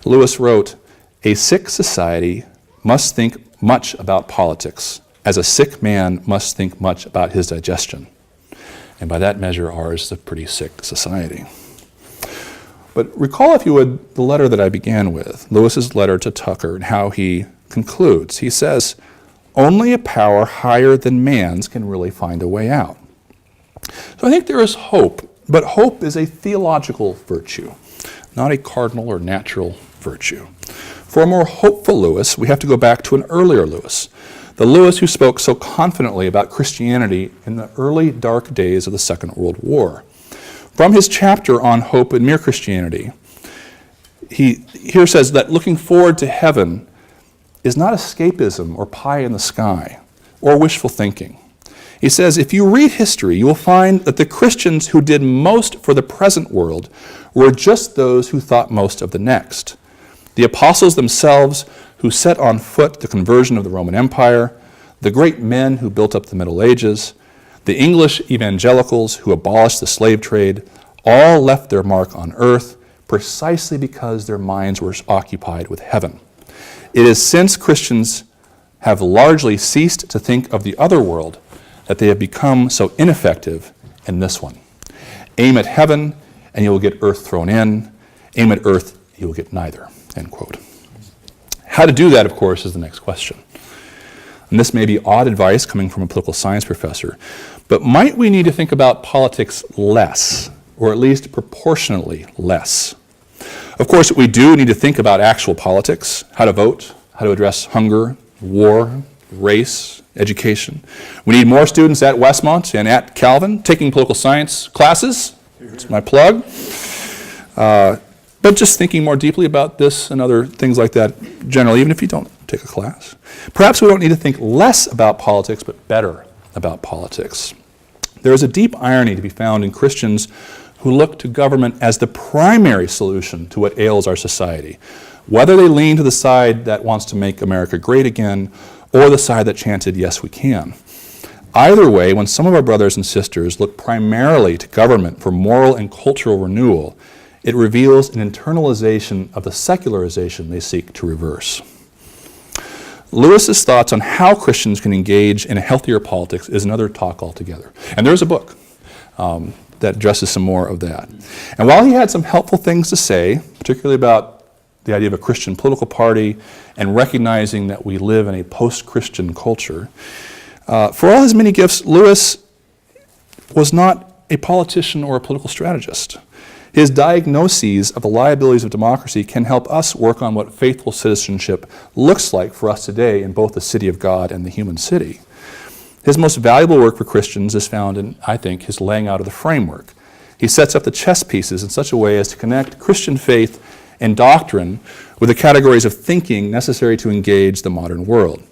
Lewis wrote, "A sick society must think much about politics, as a sick man must think much about his digestion." And by that measure, ours is a pretty sick society. But recall, if you would, the letter that I began with, Lewis's letter to Tucker, and how he concludes. He says, "Only a power higher than man's can really find a way out." So I think there is hope, but hope is a theological virtue, not a cardinal or natural virtue. For a more hopeful Lewis, we have to go back to an earlier Lewis, the Lewis who spoke so confidently about Christianity in the early dark days of the Second World War. From his chapter on hope and mere Christianity, he here says that looking forward to heaven is not escapism or pie in the sky or wishful thinking. He says, if you read history, you will find that the Christians who did most for the present world were just those who thought most of the next. The apostles themselves who set on foot the conversion of the Roman Empire, the great men who built up the Middle Ages, the English evangelicals who abolished the slave trade, all left their mark on earth precisely because their minds were occupied with heaven. It is since Christians have largely ceased to think of the other world that they have become so ineffective in this one. Aim at heaven, and you will get earth thrown in. Aim at earth, you will get neither, end quote. How to do that, of course, is the next question. And this may be odd advice coming from a political science professor, but might we need to think about politics less, or at least proportionately less? Of course, we do need to think about actual politics, how to vote, how to address hunger, war, race, education. We need more students at Westmont and at Calvin taking political science classes. It's my plug. But just thinking more deeply about this and other things like that generally, even if you don't take a class. Perhaps we don't need to think less about politics, but better about politics. There is a deep irony to be found in Christians who look to government as the primary solution to what ails our society, whether they lean to the side that wants to make America great again or the side that chanted, yes, we can. Either way, when some of our brothers and sisters look primarily to government for moral and cultural renewal, it reveals an internalization of the secularization they seek to reverse. Lewis's thoughts on how Christians can engage in a healthier politics is another talk altogether. And there's a book that addresses some more of that. And while he had some helpful things to say, particularly about the idea of a Christian political party and recognizing that we live in a post-Christian culture, for all his many gifts, Lewis was not a politician or a political strategist. His diagnoses of the liabilities of democracy can help us work on what faithful citizenship looks like for us today in both the city of God and the human city. His most valuable work for Christians is found in, I think, his laying out of the framework. He sets up the chess pieces in such a way as to connect Christian faith and doctrine with the categories of thinking necessary to engage the modern world.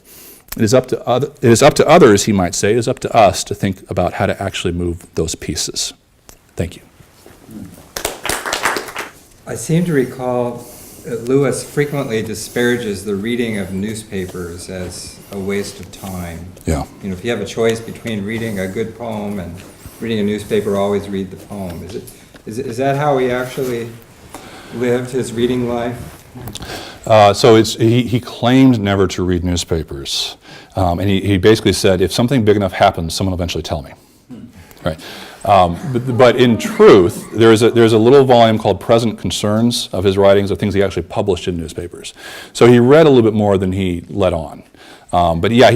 It is up to others, he might say, it is up to us to think about how to actually move those pieces. Thank you. I seem to recall that Lewis frequently disparages the reading of newspapers as a waste of time. Yeah. You know, if you have a choice between reading a good poem and reading a newspaper, always read the poem. Is that how he actually lived his reading life? So he claimed never to read newspapers. And he basically said, if something big enough happens, someone will eventually tell me. Right. But in truth, there's a little volume called Present Concerns of his writings, of things he actually published in newspapers. So he read a little bit more than he let on. But yeah,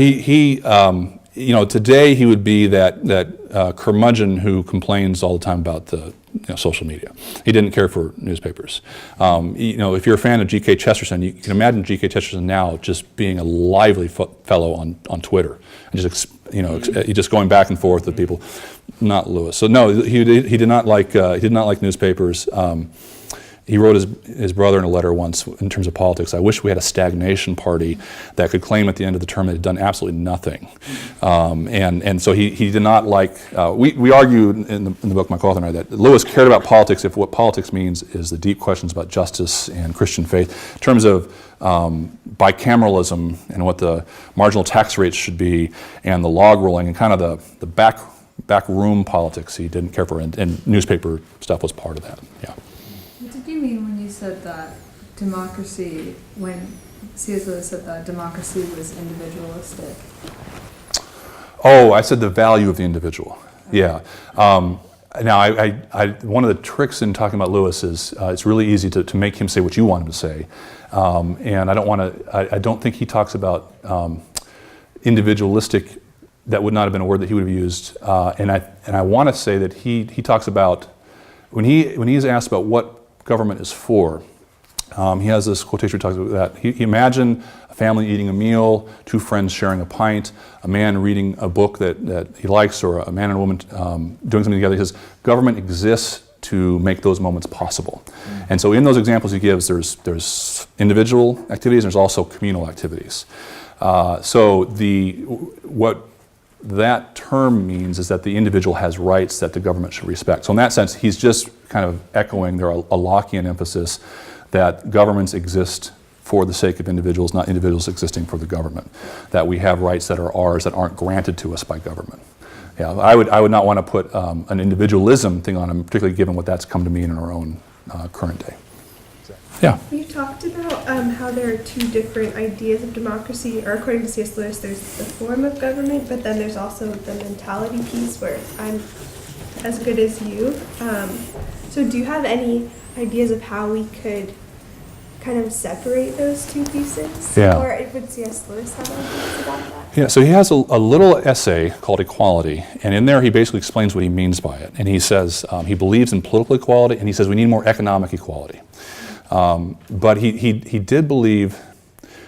today he would be that curmudgeon who complains all the time about the social media. He didn't care for newspapers. If you're a fan of G.K. Chesterton, you can imagine G.K. Chesterton now just being a lively fellow on Twitter, and just going back and forth with people. Not Lewis. So no, he did not like newspapers. He wrote his brother in a letter once in terms of politics. I wish we had a stagnation party that could claim at the end of the term that it had done absolutely nothing. And so he did not like. We argue in the book, my co-author and I, that Lewis cared about politics if what politics means is the deep questions about justice and Christian faith. In terms of bicameralism and what the marginal tax rates should be, and the log rolling and kind of the back room politics he didn't care for, and newspaper stuff was part of that. Yeah. What did you mean when you said that democracy, when C.S. Lewis said that democracy was individualistic? Oh, I said the value of the individual. Yeah. Now, I one of the tricks in talking about Lewis is it's really easy to make him say what you want him to say, and I don't think he talks about individualistic. That would not have been a word that he would have used, and I want to say that he talks about when he is asked about what government is for. He has this quotation where he talks about that. He imagined a family eating a meal, two friends sharing a pint, a man reading a book that he likes, or a man and a woman doing something together. He says government exists to make those moments possible. And so in those examples he gives, there's individual activities and there's also communal activities. So what that term means is that the individual has rights that the government should respect. So in that sense, he's just kind of echoing their Lockean emphasis that governments exist for the sake of individuals, not individuals existing for the government. That we have rights that are ours that aren't granted to us by government. Yeah, I would not want to put an individualism thing on him, particularly given what that's come to mean in our own current day. Yeah. You talked about how there are two different ideas of democracy, or according to C.S. Lewis, there's the form of government, but then there's also the mentality piece where I'm as good as you. So do you have any ideas of how we could kind of separate those two pieces? Yeah. Or would C.S. Lewis have ideas about that? Yeah, so he has a little essay called Equality, and in there he basically explains what he means by it. And he says he believes in political equality, and he says we need more economic equality. But he did believe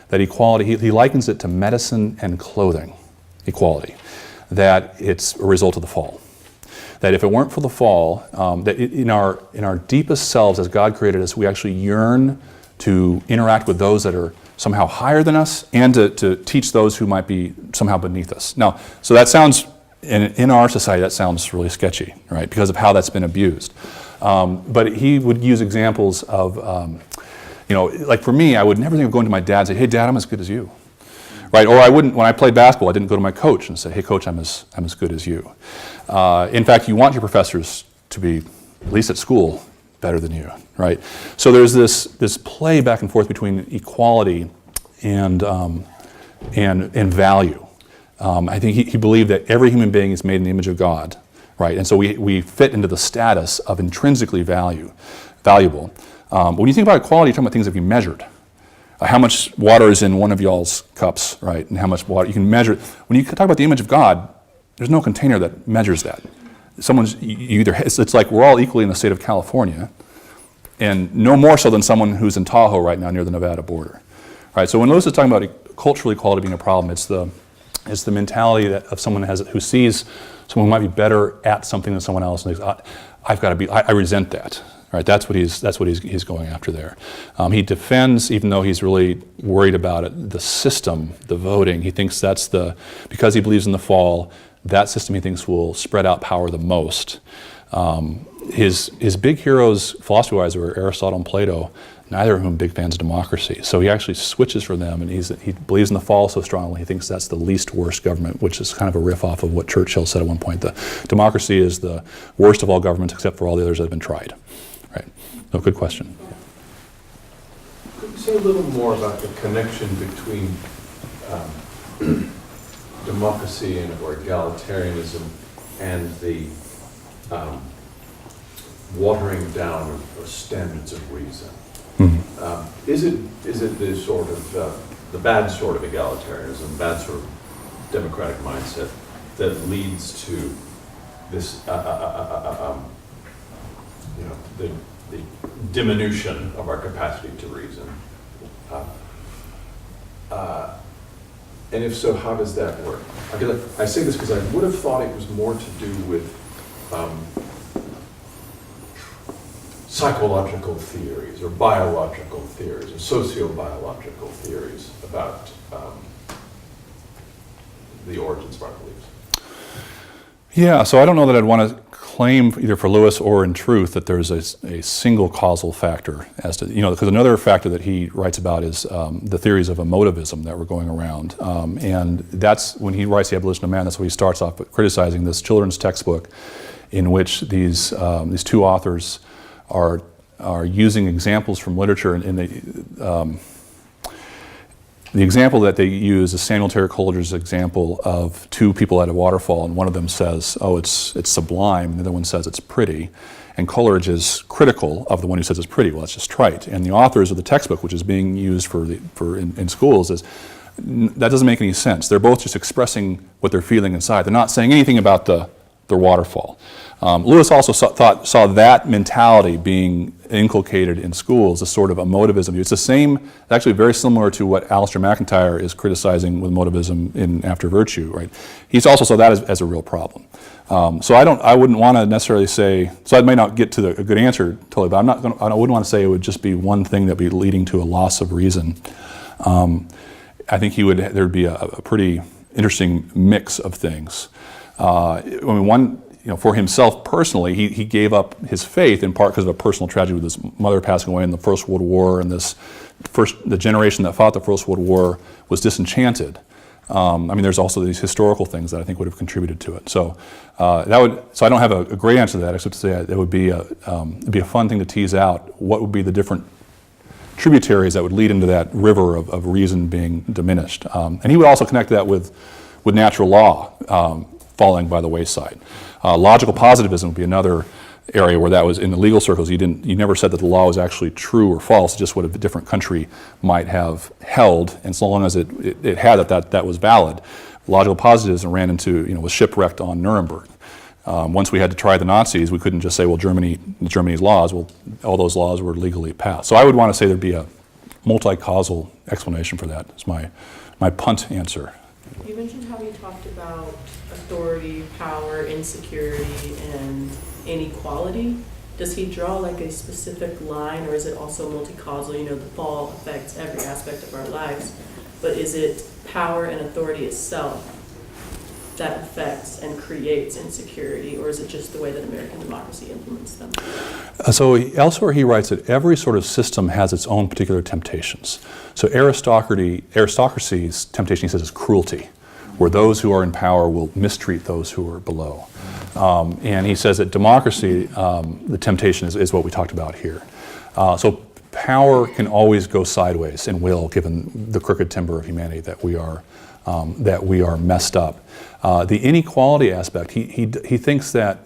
that equality, he likens it to medicine and clothing equality, that it's a result of the fall. That if it weren't for the fall, that in our deepest selves as God created us, we actually yearn to interact with those that are somehow higher than us and to teach those who might be somehow beneath us. Now, so that sounds, in our society, that sounds really sketchy, right, because of how that's been abused. But he would use examples of, like for me, I would never think of going to my dad and say, hey, Dad, I'm as good as you. right? Or I wouldn't, when I played basketball, I didn't go to my coach and say, hey coach, I'm as good as you. In fact, you want your professors to be, at least at school, better than you, right? So there's this play back and forth between equality and value. I think he believed that every human being is made in the image of God, right? And so we fit into the status of intrinsically valuable. But when you think about equality, you're talking about things that can be measured. How much water is in one of y'all's cups, right? And how much water, you can measure. When you talk about the image of God, there's no container that measures that. It's like we're all equally in the state of California, and no more so than someone who's in Tahoe right now near the Nevada border, right? So when Lewis is talking about cultural equality being a problem, it's the mentality of someone who sees someone who might be better at something than someone else, and thinks, I resent that, right? That's what he's going after there. He defends, even though he's really worried about it, the system, the voting. He thinks because he believes in the fall, that system he thinks will spread out power the most. His big heroes, philosophy-wise, were Aristotle and Plato, neither of whom big fans of democracy. So he actually switches for them, and he believes in the fall so strongly, he thinks that's the least worst government, which is kind of a riff off of what Churchill said at one point. The democracy is the worst of all governments except for all the others that have been tried. Right. No, good question. Could you say a little more about the connection between democracy or egalitarianism and the watering down of standards of reason? Mm-hmm. Is it the sort of the bad sort of egalitarianism, bad sort of democratic mindset that leads to this the diminution of our capacity to reason? And if so, how does that work? I say this because I would have thought it was more to do with psychological theories or biological theories or sociobiological theories about the origins of our beliefs. Yeah, so I don't know that I'd want to claim either for Lewis or in Truth that there's a single causal factor as to, because another factor that he writes about is the theories of emotivism that were going around. And that's when he writes The Abolition of Man, that's where he starts off criticizing this children's textbook in which these two authors are using examples from literature, and the example that they use is Samuel Taylor Coleridge's example of two people at a waterfall, and one of them says, oh, it's sublime, and the other one says it's pretty. And Coleridge is critical of the one who says it's pretty. Well, that's just trite. And the authors of the textbook, which is being used in schools, is that doesn't make any sense. They're both just expressing what they're feeling inside. They're not saying anything about the waterfall. Lewis also saw that mentality being inculcated in schools, a sort of emotivism. It's the same, actually very similar to what Alistair McIntyre is criticizing with emotivism in After Virtue, right? He's also saw that as a real problem. So I wouldn't want to necessarily say, so I may not get to a good answer totally, but I wouldn't want to say it would just be one thing that would be leading to a loss of reason. I think there'd be a pretty interesting mix of things. For himself personally, he gave up his faith in part because of a personal tragedy with his mother passing away in the First World War, and the generation that fought the First World War was disenchanted. There's also these historical things that I think would have contributed to it. So I don't have a great answer to that, except to say it would be a fun thing to tease out. What would be the different tributaries that would lead into that river of reason being diminished? And he would also connect that with natural law falling by the wayside. Logical positivism would be another area where that was in the legal circles. You never said that the law was actually true or false, just what a different country might have held, and so long as it had that was valid. Logical positivism ran into, was shipwrecked on Nuremberg. Once we had to try the Nazis, we couldn't just say, well, Germany's laws, well, all those laws were legally passed. So I would want to say there'd be a multi-causal explanation for that. It's my punt answer. You mentioned how you talked about authority, power, insecurity, and inequality. Does he draw like a specific line, or is it also multi-causal? The fall affects every aspect of our lives, but is it power and authority itself that affects and creates insecurity, or is it just the way that American democracy implements them? So elsewhere he writes that every sort of system has its own particular temptations. So aristocracy's temptation, he says, is cruelty, where those who are in power will mistreat those who are below. And he says that democracy, the temptation is what we talked about here. So power can always go sideways and will, given the crooked timber of humanity that we are messed up. The inequality aspect, he thinks that,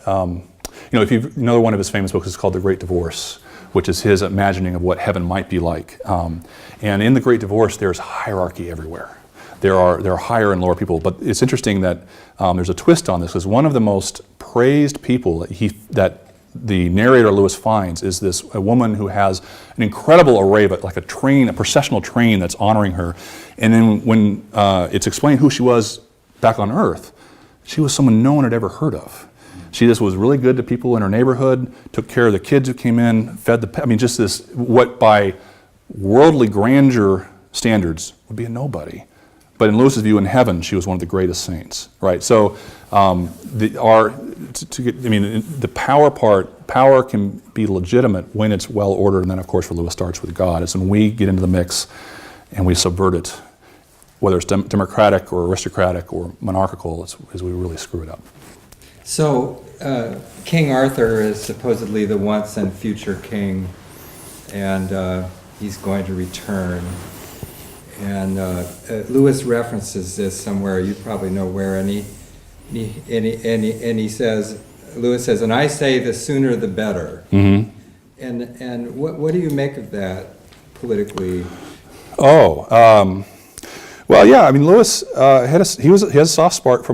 if you know, one of his famous books is called The Great Divorce, which is his imagining of what heaven might be like. And in The Great Divorce, there's hierarchy everywhere. There are higher and lower people, but it's interesting that there's a twist on this, because one of the most praised people that the narrator Lewis finds is a woman who has an incredible array of like a processional train that's honoring her. And then when it's explained who she was back on Earth, she was someone no one had ever heard of. She just was really good to people in her neighborhood, took care of the kids who came in, fed just this, what by worldly grandeur standards would be a nobody. But in Lewis's view, in heaven, she was one of the greatest saints, right? So the power can be legitimate when it's well ordered, and then of course for Lewis starts with God. It's when we get into the mix and we subvert it, whether it's democratic or aristocratic or monarchical, is we really screw it up. So King Arthur is supposedly the once and future king, and he's going to return. And Lewis references this somewhere. You probably know where. And he says, Lewis says, "And I say, the sooner the better." Mm-hmm. And what do you make of that politically? Well, yeah. I mean, Lewis has a soft spot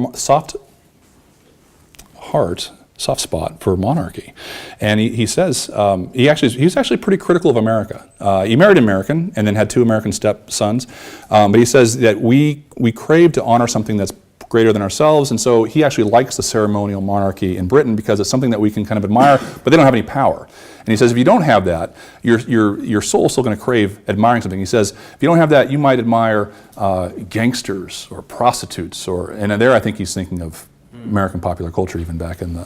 for monarchy, and he says he's actually pretty critical of America. He married an American and then had 2 American stepsons, but he says that we crave to honor something that's greater than ourselves, and so he actually likes the ceremonial monarchy in Britain because it's something that we can kind of admire, but they don't have any power. And he says if you don't have that, your soul's still going to crave admiring something. He says if you don't have that, you might admire gangsters or prostitutes, and there I think he's thinking of American popular culture even back in the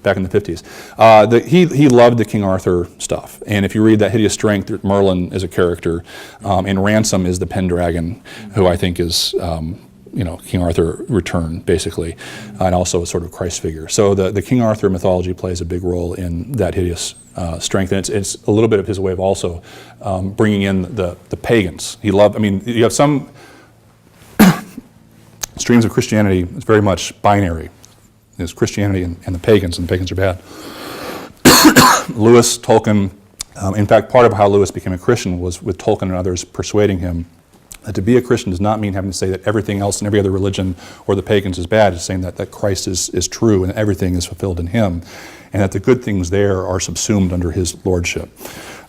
50s. He loved the King Arthur stuff, and if you read that Hideous Strength, Merlin is a character, and Ransom is the Pendragon, who I think is King Arthur returned basically, and also a sort of Christ figure. So the King Arthur mythology plays a big role in that Hideous Strength, and it's a little bit of his way of also bringing in the pagans. He loved. I mean, you have some streams of Christianity. It's very much binary. There's Christianity and the pagans are bad. Lewis, Tolkien. In fact, part of how Lewis became a Christian was with Tolkien and others persuading him that to be a Christian does not mean having to say that everything else in every other religion or the pagans is bad. It's saying that Christ is true and everything is fulfilled in him, and that the good things there are subsumed under his lordship.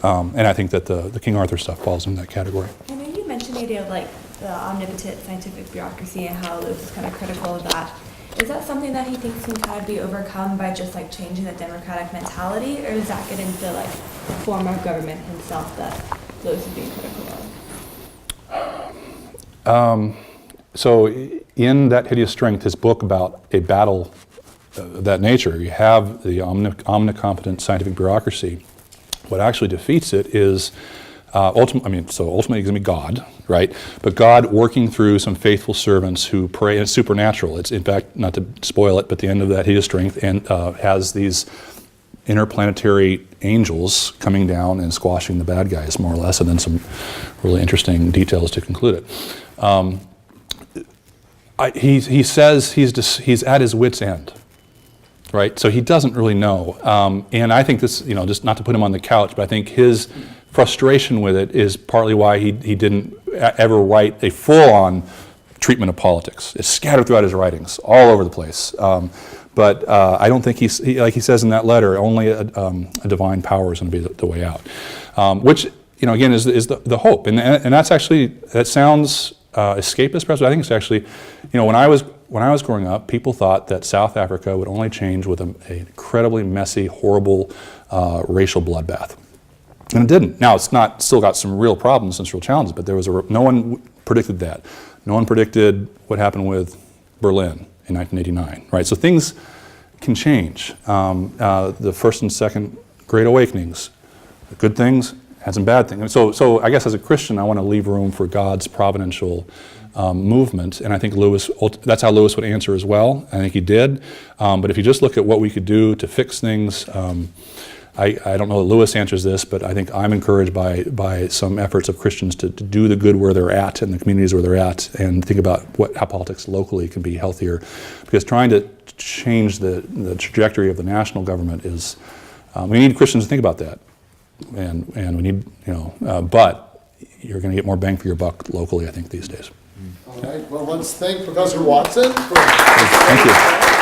And I think that the King Arthur stuff falls in that category. I know you mentioned the idea of like the omnipotent scientific bureaucracy and how Lewis is kind of critical of that. Is that something that he thinks can kind of be overcome by just like changing the democratic mentality, or does that get into like the form of government himself that Lewis is being critical of? So in that Hideous Strength, his book about a battle of that nature, you have the omnicompetent scientific bureaucracy. What actually defeats it is ultimately it's going to be God, right? But God working through some faithful servants who pray, and it's supernatural. It's, in fact, not to spoil it, but the end of that Hideous Strength and has these interplanetary angels coming down and squashing the bad guys, more or less, and then some really interesting details to conclude it. He says he's at his wit's end, right? So he doesn't really know. And I think this, just not to put him on the couch, but I think his frustration with it is partly why he didn't ever write a full-on treatment of politics. It's scattered throughout his writings, all over the place. But I don't think like he says in that letter, only a divine power is going to be the way out. Which, again, is the hope. And that's actually, that sounds escapist perhaps, but I think it's actually, when I was growing up, people thought that South Africa would only change with an incredibly messy, horrible racial bloodbath. And it didn't. Now, it's still got some real problems and some real challenges, but no one predicted that. No one predicted what happened with Berlin. in 1989, right? So things can change. The first and second Great Awakenings, good things, had some bad things. So I guess as a Christian, I want to leave room for God's providential movement, and I think that's how Lewis would answer as well. I think he did. But if you just look at what we could do to fix things, I don't know that Lewis answers this, but I think I'm encouraged by some efforts of Christians to do the good where they're at in the communities where they're at, and think about how politics locally can be healthier. Because trying to change the trajectory of the national government is, we need Christians to think about that. And we need, but you're going to get more bang for your buck locally, I think, these days. All right, well, let's thank Professor Watson. Thank you.